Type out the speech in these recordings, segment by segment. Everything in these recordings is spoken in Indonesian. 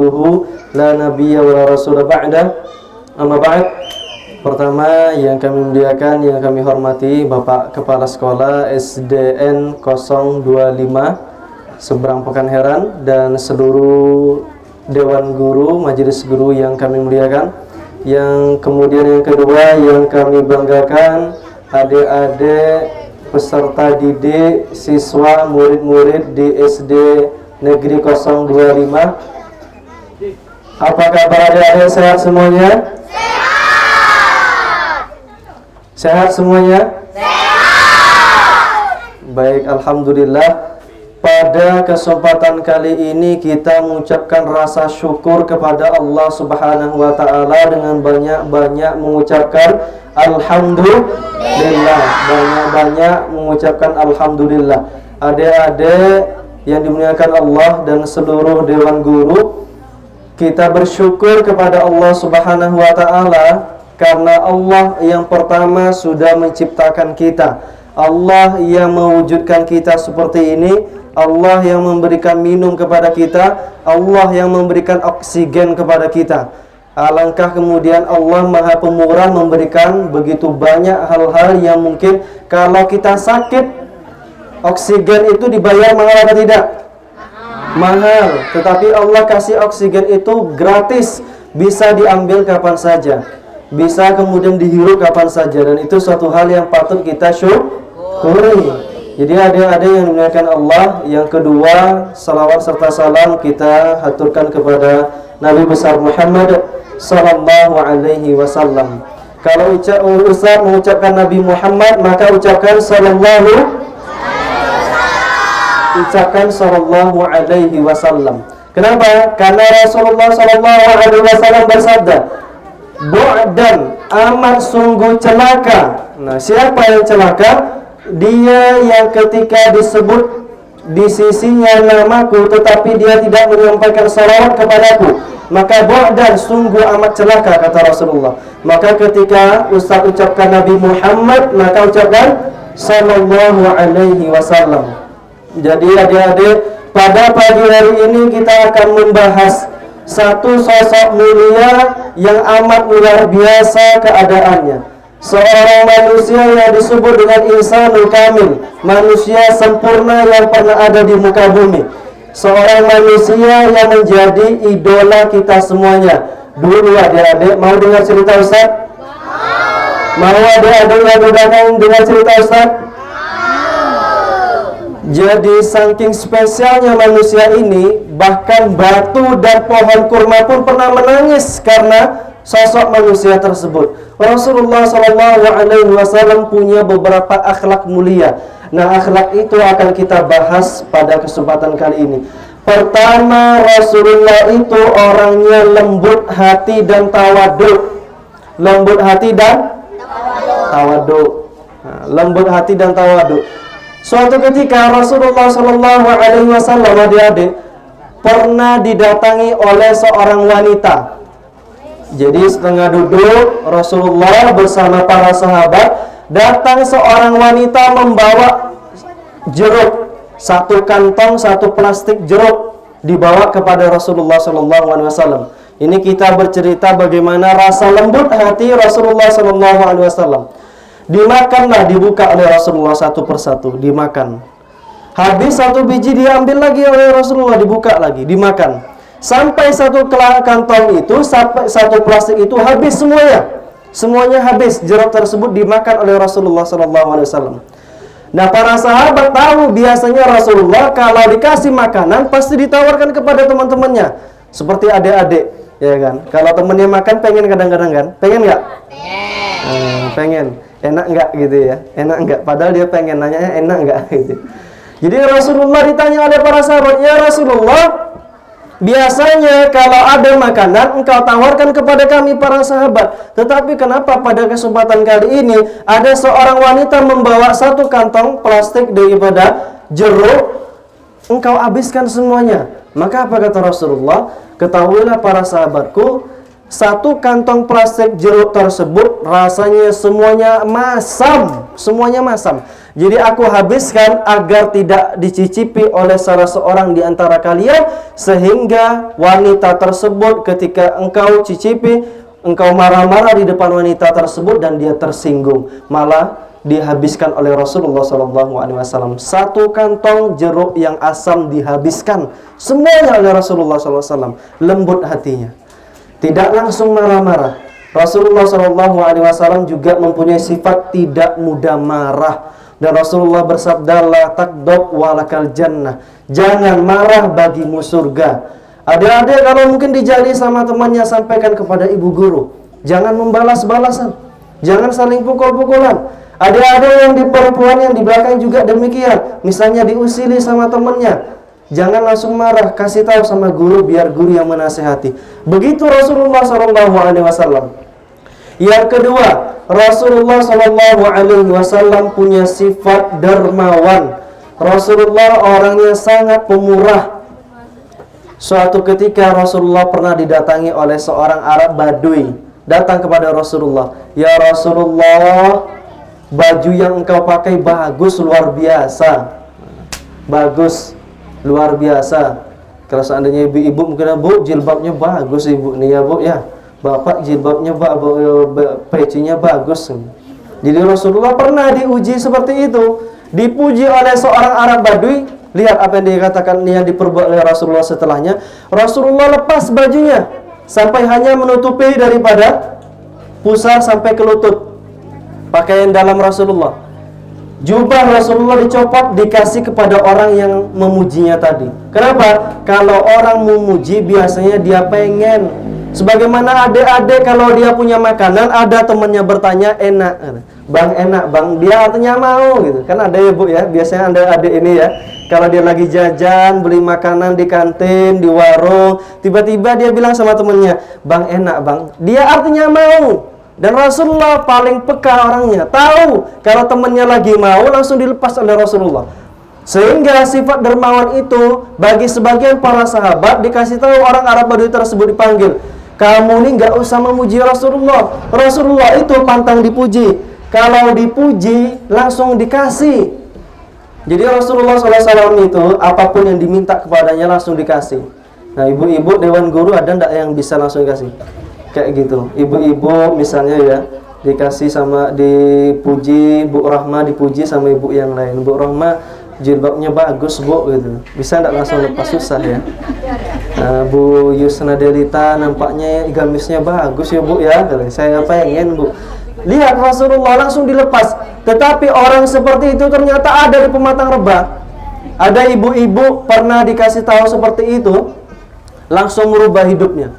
wahdahu la nabiyya wa la rasula ba'da. Amma ba'd. Pertama yang kami muliakan, yang kami hormati Bapak Kepala Sekolah SDN 025 Seberang Pekanheran dan seluruh Dewan Guru, Majelis Guru yang kami muliakan. Yang kemudian yang kedua yang kami banggakan, adik-adik peserta didik, siswa, murid-murid di SD Negeri 025. Apa kabar adik-adik? Sehat semuanya? Sehat! Sehat semuanya? Sehat! Baik, alhamdulillah. Pada kesempatan kali ini kita mengucapkan rasa syukur kepada Allah Subhanahu wa Ta'ala dengan banyak-banyak mengucapkan alhamdulillah. Banyak-banyak mengucapkan alhamdulillah. Adik-adik yang dimuliakan Allah dan seluruh Dewan Guru, kita bersyukur kepada Allah Subhanahu wa Ta'ala karena Allah yang pertama sudah menciptakan kita. Allah yang mewujudkan kita seperti ini. Allah yang memberikan minum kepada kita, Allah yang memberikan oksigen kepada kita. Alangkah kemudian Allah Maha Pemurah memberikan begitu banyak hal-hal yang mungkin kalau kita sakit, oksigen itu dibayar mahal atau tidak? Mahal. Tetapi Allah kasih oksigen itu gratis, bisa diambil kapan saja, bisa kemudian dihirup kapan saja, dan itu suatu hal yang patut kita syukuri. Jadi adik-adik yang dimuliakan Allah, yang kedua salawat serta salam kita haturkan kepada Nabi besar Muhammad sallallahu alaihi wasallam. Kalau Ustaz mengucapkan Nabi Muhammad, maka ucapkan sallallahu alaihi wasallam. Kenapa? Karena Rasulullah sallallahu alaihi wasallam bersabda, "Bu'dan, amat sungguh celaka." Nah, siapa yang celaka? Dia yang ketika disebut di sisinya namaku tetapi dia tidak menyampaikan salawat kepadaku, maka bu'dan, sungguh amat celaka, kata Rasulullah. Maka ketika Ustaz ucapkan Nabi Muhammad, maka ucapkan sallallahu alaihi wasallam. Jadi adik-adik, pada pagi hari ini kita akan membahas satu sosok mulia yang amat luar biasa keadaannya. Seorang manusia yang disebut dengan insanul kamil, manusia sempurna yang pernah ada di muka bumi. Seorang manusia yang menjadi idola kita semuanya. Dulu adik-adik, mau dengar cerita Ustaz? Mau adik-adik yang dengar cerita Ustaz? Jadi saking spesialnya manusia ini, bahkan batu dan pohon kurma pun pernah menangis karena sosok manusia tersebut. Rasulullah SAW punya beberapa akhlak mulia. Nah, akhlak itu akan kita bahas pada kesempatan kali ini. Pertama, Rasulullah itu orangnya lembut hati dan tawadhu. Lembut hati dan tawadhu. Nah, lembut hati dan tawadhu. Suatu ketika Rasulullah SAW, adik-adik, pernah didatangi oleh seorang wanita. Jadi setengah duduk Rasulullah bersama para sahabat, datang seorang wanita membawa jeruk, satu kantong, satu plastik jeruk dibawa kepada Rasulullah SAW. Ini kita bercerita bagaimana rasa lembut hati Rasulullah SAW. Dimakanlah, dibuka oleh Rasulullah satu persatu, dimakan. Habis satu biji diambil lagi oleh Rasulullah, dibuka lagi, dimakan. Sampai satu kantong itu, satu plastik itu habis semuanya habis. Jeruk tersebut dimakan oleh Rasulullah SAW. Nah, para sahabat tahu biasanya Rasulullah kalau dikasih makanan pasti ditawarkan kepada teman-temannya. Seperti adik-adik, ya kan? Kalau temennya makan pengen kadang-kadang kan? Pengen nggak? Pengen. Enak nggak gitu ya? Enak nggak? Padahal dia pengen, nanya enak nggak gitu. Jadi Rasulullah ditanya oleh para sahabat, "Ya Rasulullah, biasanya kalau ada makanan engkau tawarkan kepada kami para sahabat, tetapi kenapa pada kesempatan kali ini ada seorang wanita membawa satu kantong plastik daripada jeruk, engkau habiskan semuanya?" Maka apa kata Rasulullah? "Ketahuilah para sahabatku, satu kantong plastik jeruk tersebut rasanya semuanya masam, Jadi aku habiskan agar tidak dicicipi oleh salah seorang di antara kalian, sehingga wanita tersebut ketika engkau cicipi, engkau marah-marah di depan wanita tersebut dan dia tersinggung. Malah dihabiskan oleh Rasulullah SAW. Satu kantong jeruk yang asam dihabiskan semuanya oleh Rasulullah SAW. Lembut hatinya, tidak langsung marah-marah. Rasulullah SAW juga mempunyai sifat tidak mudah marah. Dan Rasulullah bersabda, la takdob walakal jannah. Jangan marah bagimu surga. Adik-adik kalau mungkin dijali sama temannya, sampaikan kepada ibu guru. Jangan membalas-balasan. Jangan saling pukul-pukulan. Adik-adik yang di perempuan yang di belakang juga demikian. Misalnya diusili sama temannya, jangan langsung marah, kasih tahu sama guru biar guru yang menasehati. Begitu Rasulullah SAW. Yang kedua, Rasulullah SAW punya sifat dermawan. Rasulullah orangnya sangat pemurah. Suatu ketika Rasulullah pernah didatangi oleh seorang Arab Badui. Datang kepada Rasulullah, ya Rasulullah, baju yang engkau pakai bagus luar biasa. Bagus luar biasa. Kalau seandainya ibu-ibu mungkin, Bu, jilbabnya bagus ibu nih ya, Bu ya. Bapak jilbabnya pecinya bagus. Jadi Rasulullah pernah diuji seperti itu, dipuji oleh seorang Arab Badui. Lihat apa yang dikatakan, yang diperbuat oleh Rasulullah setelahnya. Rasulullah lepas bajunya sampai hanya menutupi daripada pusar sampai ke lutut. Pakaian dalam Rasulullah. Jubah Rasulullah dicopot, dikasih kepada orang yang memujinya tadi. Kenapa? Kalau orang memuji biasanya dia pengen. Sebagaimana adik-adik kalau dia punya makanan, ada temannya bertanya, enak bang, enak bang, dia artinya mau gitu. Kan ada ya Bu ya, biasanya ada adik ini ya, kalau dia lagi jajan, beli makanan di kantin, di warung, tiba-tiba dia bilang sama temennya, bang enak bang, dia artinya mau. Dan Rasulullah paling peka orangnya, tahu kalau temannya lagi mau, langsung dilepas oleh Rasulullah. Sehingga sifat dermawan itu bagi sebagian para sahabat, dikasih tahu orang Arab Badui tersebut, dipanggil, kamu ini nggak usah memuji Rasulullah. Rasulullah itu pantang dipuji. Kalau dipuji langsung dikasih. Jadi Rasulullah SAW itu apapun yang diminta kepadanya langsung dikasih. Nah, ibu-ibu dewan guru ada ndak yang bisa langsung dikasih? Kayak gitu. Ibu-ibu misalnya ya, dikasih sama, dipuji, Bu Rahma dipuji sama ibu yang lain. Bu Rahma jilbabnya bagus Bu gitu. Bisa ndak langsung lepas, susah ya. Nah, Bu Yusna Delita nampaknya gamisnya bagus ya Bu ya. Saya pengen Bu. Lihat Rasulullah langsung dilepas. Tetapi orang seperti itu ternyata ada di Pematang Rebah. Ada ibu-ibu pernah dikasih tahu seperti itu, langsung merubah hidupnya.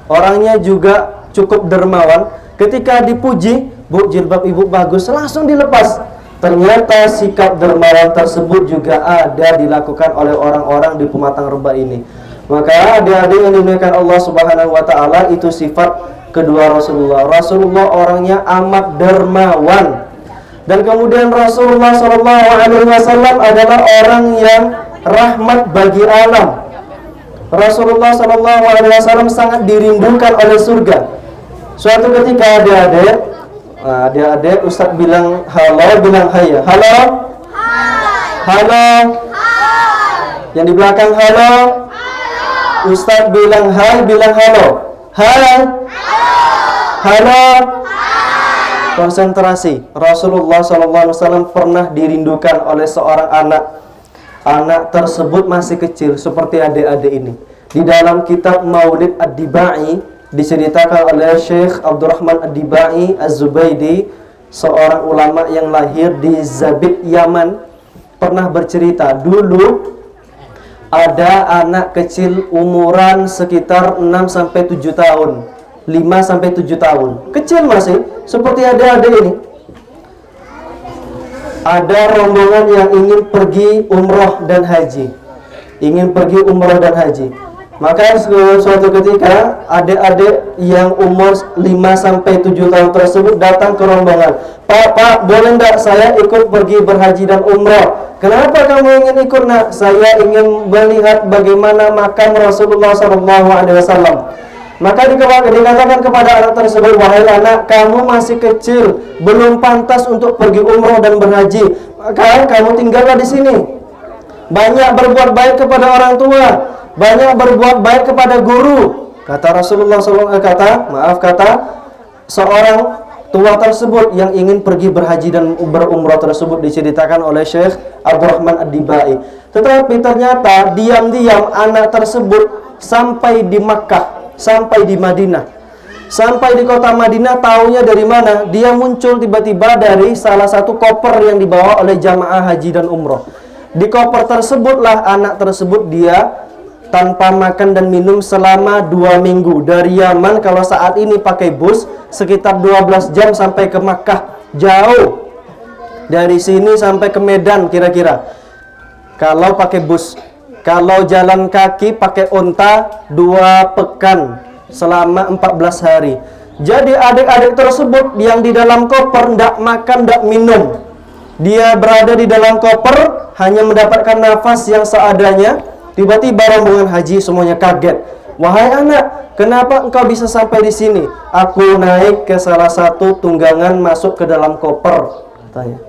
Orangnya juga cukup dermawan. Ketika dipuji, Bu jilbab ibu bagus, langsung dilepas. Ternyata sikap dermawan tersebut juga ada dilakukan oleh orang-orang di Pematang Rebah ini. Maka adik-adik yang dimuliakan Allah Subhanahu wa taala, itu sifat kedua Rasulullah. Rasulullah orangnya amat dermawan. Dan kemudian Rasulullah SAW adalah orang yang rahmat bagi alam. Rasulullah SAW sangat dirindukan oleh surga. Suatu ketika adik-adik, Ustaz bilang halo, bilang hai ya. Halo? Hai. Halo? Hai. Yang di belakang halo? Halo. Ustaz bilang hai, bilang halo. Hai. Halo. Halo. Hai. Konsentrasi. Rasulullah SAW pernah dirindukan oleh seorang anak. Anak tersebut masih kecil seperti adik-adik ini. Di dalam kitab Maulid Ad-Dibai diceritakan oleh Syekh Abdurrahman Ad-Dibai Az-Zubaydi, seorang ulama yang lahir di Zabid, Yaman, pernah bercerita, dulu ada anak kecil umuran sekitar 6-7 tahun, 5-7 tahun, kecil masih, seperti adik-adik ini. Ada rombongan yang ingin pergi umroh dan haji, ingin pergi umroh dan haji. Maka suatu ketika adik-adik yang umur 5-7 tahun tersebut datang ke rombongan. Pak, boleh enggak saya ikut pergi berhaji dan umroh? Kenapa kamu ingin ikut nak? Saya ingin melihat bagaimana makam Rasulullah SAW. Maka dikatakan kepada anak tersebut, wahai anak, kamu masih kecil, belum pantas untuk pergi umroh dan berhaji. kamu tinggallah di sini. Banyak berbuat baik kepada orang tua, banyak berbuat baik kepada guru. Kata Rasulullah SAW, kata seorang tua tersebut yang ingin pergi berhaji dan berumrah tersebut, diceritakan oleh Syekh Abdurrahman Ad-Dibai. Tetapi ternyata diam-diam anak tersebut sampai di Makkah, sampai di Madinah, sampai di kota Madinah. Taunya dari mana? Dia muncul tiba-tiba dari salah satu koper yang dibawa oleh jamaah haji dan umroh. Di koper tersebutlah anak tersebut dia tanpa makan dan minum selama 2 minggu. Dari Yaman kalau saat ini pakai bus sekitar 12 jam sampai ke Makkah. Jauh. Dari sini sampai ke Medan kira-kira. Kalau pakai bus. Kalau jalan kaki pakai unta 2 pekan selama 14 hari. Jadi adik-adik tersebut yang di dalam koper tidak makan, tidak minum. Dia berada di dalam koper hanya mendapatkan nafas yang seadanya. Tiba-tiba rombongan haji semuanya kaget. Wahai anak, kenapa engkau bisa sampai di sini? Aku naik ke salah satu tunggangan masuk ke dalam koper, katanya.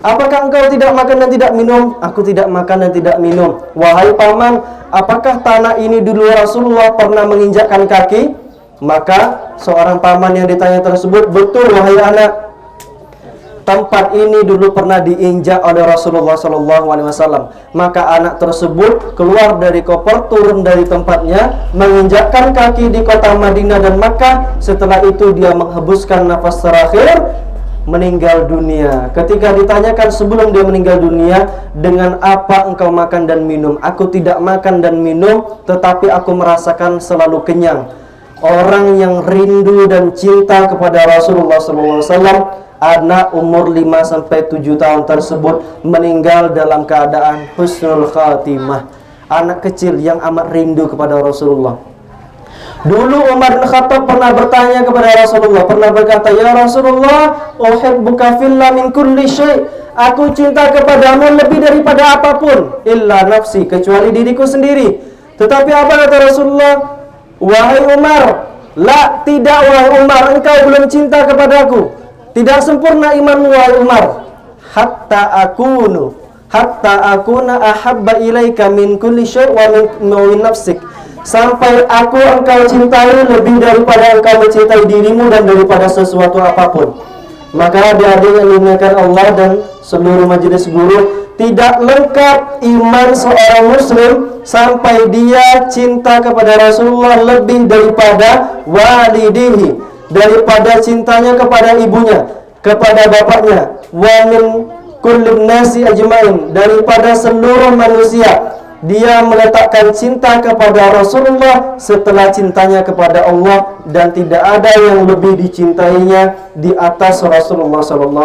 Apakah engkau tidak makan dan tidak minum? Aku tidak makan dan tidak minum. Wahai paman, apakah tanah ini dulu Rasulullah pernah menginjakkan kaki? Maka seorang paman yang ditanya tersebut, betul wahai anak, tempat ini dulu pernah diinjak oleh Rasulullah SAW. Maka anak tersebut keluar dari koper, turun dari tempatnya, menginjakkan kaki di kota Madinah dan Makkah. Setelah itu dia menghembuskan nafas terakhir, meninggal dunia. Ketika ditanyakan sebelum dia meninggal dunia, dengan apa engkau makan dan minum? Aku tidak makan dan minum, tetapi aku merasakan selalu kenyang. Orang yang rindu dan cinta kepada Rasulullah SAW, anak umur 5-7 tahun tersebut meninggal dalam keadaan husnul khatimah. Anak kecil yang amat rindu kepada Rasulullah. Dulu Umar bin Khattab pernah bertanya kepada Rasulullah, pernah berkata, ya Rasulullah, uhibbuka fillah min kulli syai'. Aku cinta kepadamu lebih daripada apapun, illa nafsi, kecuali diriku sendiri. Tetapi apa kata Rasulullah? Wahai Umar, la, tidak wahai Umar, engkau belum cinta kepadaku. Tidak sempurna imanmu wahai Umar. Hatta akuna ahabba ilaika min kulli syai' wa min nafsik. Sampai aku engkau cintai lebih daripada engkau mencintai dirimu dan daripada sesuatu apapun. Maka adik-adik yang dimuliakan Allah dan seluruh majelis guru, tidak lengkap iman seorang muslim sampai dia cinta kepada Rasulullah lebih daripada walidihi, daripada cintanya kepada ibunya, kepada bapaknya, wa min kullin nasi ajmain, daripada seluruh manusia. Dia meletakkan cinta kepada Rasulullah setelah cintanya kepada Allah, dan tidak ada yang lebih dicintainya di atas Rasulullah SAW.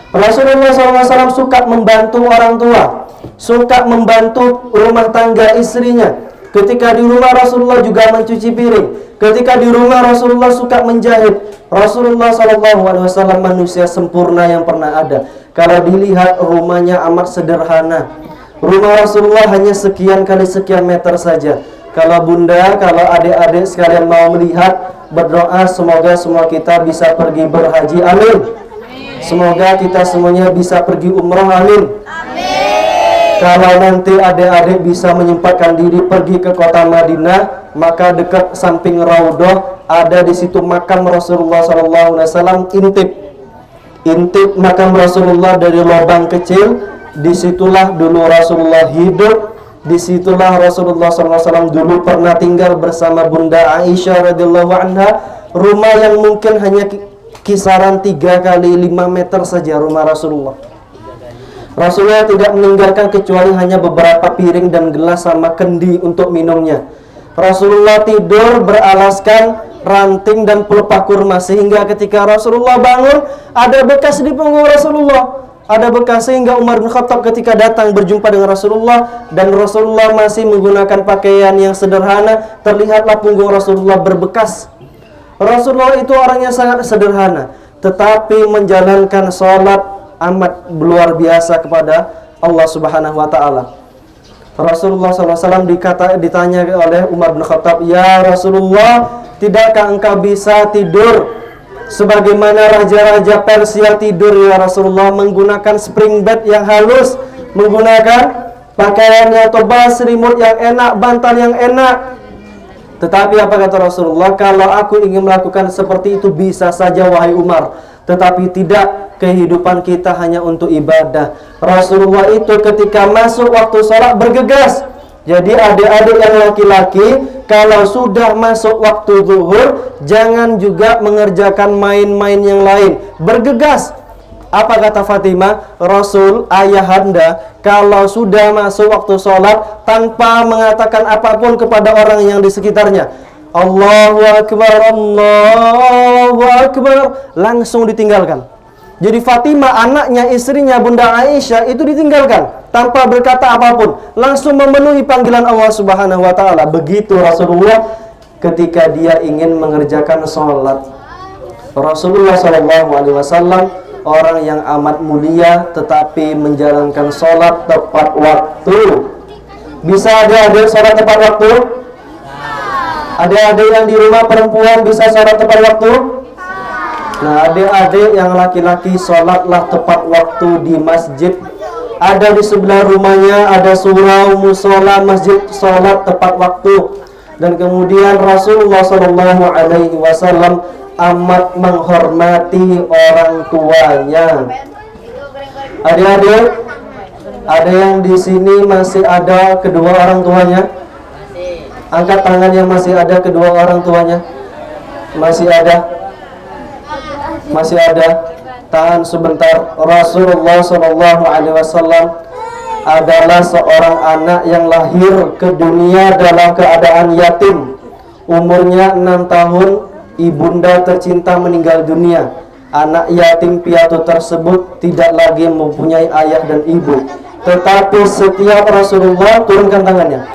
Rasulullah SAW suka membantu orang tua, suka membantu rumah tangga istrinya. Ketika di rumah Rasulullah juga mencuci piring. Ketika di rumah Rasulullah suka menjahit. Rasulullah SAW manusia sempurna yang pernah ada. Kalau dilihat rumahnya amat sederhana. Rumah Rasulullah hanya sekian kali sekian meter saja. Kalau bunda, kalau adik-adik sekalian mau melihat, berdoa semoga semua kita bisa pergi berhaji, amin. Semoga kita semuanya bisa pergi umrah, amin. Kalau nanti adik-adik bisa menyempatkan diri pergi ke kota Madinah, maka dekat samping Raudhah ada di situ makam Rasulullah SAW. Intip makam Rasulullah dari lubang kecil. Disitulah dulu Rasulullah hidup. Disitulah Rasulullah SAW dulu pernah tinggal bersama Bunda Aisyah radhiyallahu anha. Rumah yang mungkin hanya kisaran 3 kali 5 meter saja rumah Rasulullah. Rasulullah tidak meninggalkan kecuali hanya beberapa piring dan gelas sama kendi untuk minumnya. Rasulullah tidur beralaskan ranting dan pelepah kurma, sehingga ketika Rasulullah bangun ada bekas di punggung Rasulullah. Ada bekas sehingga Umar bin Khattab ketika datang berjumpa dengan Rasulullah dan Rasulullah masih menggunakan pakaian yang sederhana, terlihatlah punggung Rasulullah berbekas. Rasulullah itu orangnya sangat sederhana, tetapi menjalankan sholat amat luar biasa kepada Allah Subhanahu wa Ta'ala. Rasulullah SAW ditanya oleh Umar bin Khattab, ya Rasulullah, tidakkah engkau bisa tidur Sebagaimana raja-raja Persia tidur ya Rasulullah menggunakan spring bed yang halus, menggunakan pakaian yang tebal, selimut yang enak, bantal yang enak. Tetapi apa kata Rasulullah? Kalau aku ingin melakukan seperti itu bisa saja wahai Umar, tetapi tidak, kehidupan kita hanya untuk ibadah. Rasulullah itu ketika masuk waktu sholat bergegas. Jadi adik-adik yang laki-laki, kalau sudah masuk waktu zuhur, jangan juga mengerjakan main-main yang lain. Bergegas. Apa kata Fatimah? Rasul, ayahanda, kalau sudah masuk waktu sholat, tanpa mengatakan apapun kepada orang yang di sekitarnya, Allahu Akbar, Allahu Akbar, langsung ditinggalkan. Jadi Fatimah, anaknya, istrinya Bunda Aisyah itu ditinggalkan tanpa berkata apapun, langsung memenuhi panggilan Allah Subhanahu wa taala. Begitu Rasulullah ketika dia ingin mengerjakan sholat. Rasulullah SAW orang yang amat mulia tetapi menjalankan sholat tepat waktu. Bisa adik-adik sholat tepat waktu? Adik-adik yang di rumah perempuan bisa sholat tepat waktu? Nah, adik-adik yang laki-laki sholatlah tepat waktu di masjid. Ada di sebelah rumahnya, ada surau, musola, masjid, sholat tepat waktu. Dan kemudian Rasulullah SAW amat menghormati orang tuanya. Adik-adik, ada yang di sini masih ada kedua orang tuanya? Angkat tangan yang masih ada kedua orang tuanya. Masih ada? Masih ada? Tahan sebentar. Rasulullah SAW adalah seorang anak yang lahir ke dunia dalam keadaan yatim. Umurnya 6 tahun, ibunda tercinta meninggal dunia. Anak yatim piatu tersebut tidak lagi mempunyai ayah dan ibu. Tetapi setiap Rasulullah, turunkan tangannya.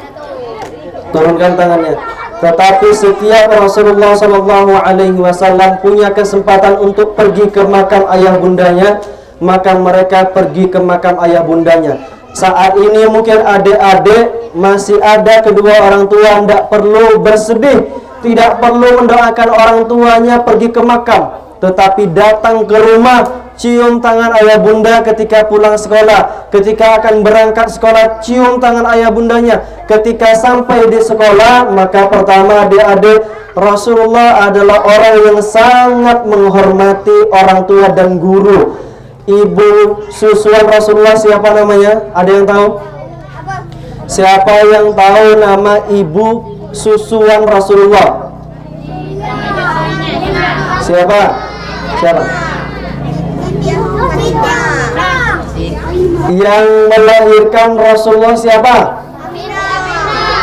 Turunkan tangannya. Tetapi setiap Rasulullah SAW punya kesempatan untuk pergi ke makam ayah bundanya, maka mereka pergi ke makam ayah bundanya. Saat ini mungkin adik-adik masih ada kedua orang tua, tidak perlu bersedih, tidak perlu mendoakan orang tuanya pergi ke makam, tetapi datang ke rumah, cium tangan ayah bunda ketika pulang sekolah, ketika akan berangkat sekolah, cium tangan ayah bundanya. Ketika sampai di sekolah, maka pertama adik-adik, Rasulullah adalah orang yang sangat menghormati orang tua dan guru. Ibu susuan Rasulullah siapa namanya? Ada yang tahu? Siapa yang tahu nama ibu susuan Rasulullah? Siapa? Siapa? Yang melahirkan Rasulullah siapa?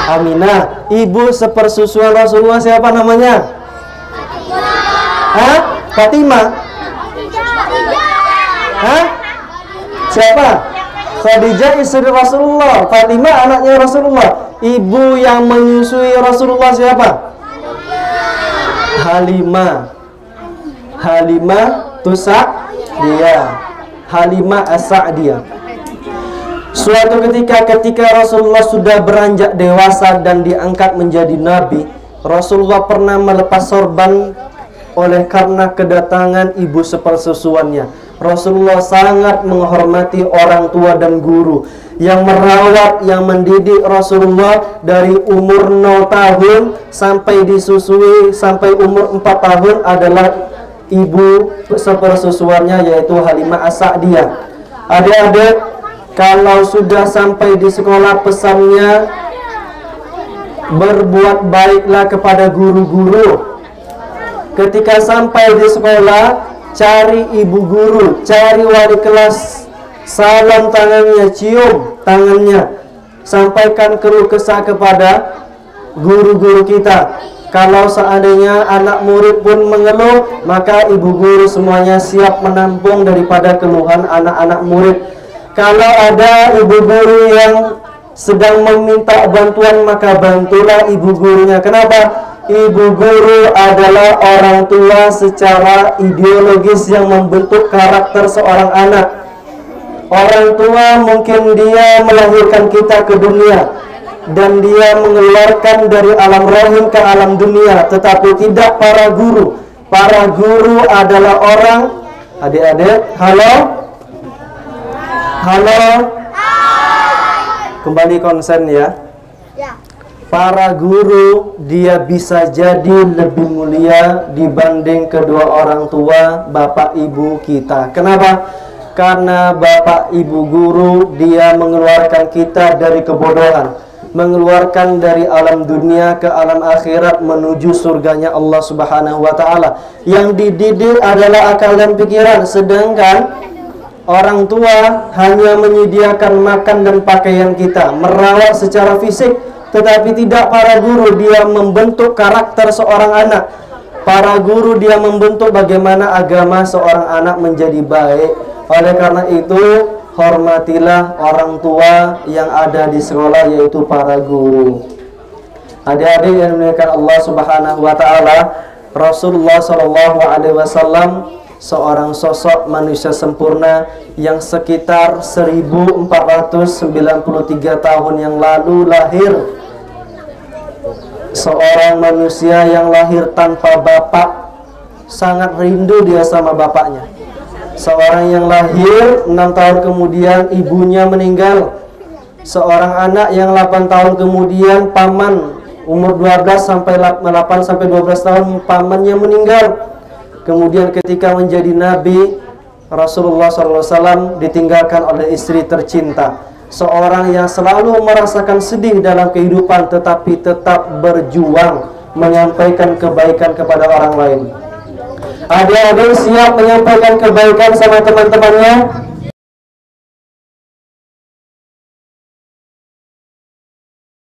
Aminah. Ibu sepersusuan Rasulullah siapa namanya? Hah? Fatimah? Hah? Siapa? Khadijah istri Rasulullah. Fatimah anaknya Rasulullah. Ibu yang menyusui Rasulullah siapa? Halimah. Halimah Tusa'diyah. Halimah As-Sa'diyah. Suatu ketika Rasulullah sudah beranjak dewasa dan diangkat menjadi nabi, Rasulullah pernah melepas sorban oleh karena kedatangan ibu sepersusuannya. Rasulullah sangat menghormati orang tua dan guru. Yang merawat, yang mendidik Rasulullah dari umur 0 tahun sampai disusui sampai umur 4 tahun adalah ibu sepersusuannya, yaitu Halimah As-Sa'diyah. Adik-adik, kalau sudah sampai di sekolah, pesannya berbuat baiklah kepada guru-guru. Ketika sampai di sekolah, cari ibu guru, cari wali kelas, salam tangannya, cium tangannya, sampaikan keluh kesah kepada guru-guru kita. Kalau seandainya anak murid pun mengeluh, maka ibu guru semuanya siap menampung daripada keluhan anak-anak murid. Kalau ada ibu guru yang sedang meminta bantuan, maka bantulah ibu gurunya. Kenapa? Ibu guru adalah orang tua secara ideologis yang membentuk karakter seorang anak. Orang tua mungkin dia melahirkan kita ke dunia dan dia mengeluarkan dari alam rahim ke alam dunia, tetapi tidak para guru. Para guru adalah orang, adik-adik, halo? Halo? Kembali konsen ya. Para guru dia bisa jadi lebih mulia dibanding kedua orang tua, bapak ibu kita. Kenapa? Karena bapak ibu guru dia mengeluarkan kita dari kebodohan, mengeluarkan dari alam dunia ke alam akhirat menuju surganya Allah Subhanahu wa taala. Yang dididik adalah akal dan pikiran, sedangkan orang tua hanya menyediakan makan dan pakaian kita, merawat secara fisik. Tetapi tidak para guru, dia membentuk karakter seorang anak. Para guru dia membentuk bagaimana agama seorang anak menjadi baik. Oleh karena itu, hormatilah orang tua yang ada di sekolah, yaitu para guru. Adik-adik yang dimuliakan Allah Subhanahu wa taala, Rasulullah sallallahu alaihi wasallam seorang sosok manusia sempurna yang sekitar 1493 tahun yang lalu lahir. Seorang manusia yang lahir tanpa bapak, sangat rindu dia sama bapaknya. Seorang yang lahir 6 tahun kemudian ibunya meninggal. Seorang anak yang 8 tahun kemudian paman umur 12 sampai 8 sampai 12 tahun pamannya meninggal. Kemudian ketika menjadi nabi, Rasulullah SAW ditinggalkan oleh istri tercinta. Seorang yang selalu merasakan sedih dalam kehidupan, tetapi tetap berjuang menyampaikan kebaikan kepada orang lain. Adik-adik siap menyampaikan kebaikan sama teman-temannya?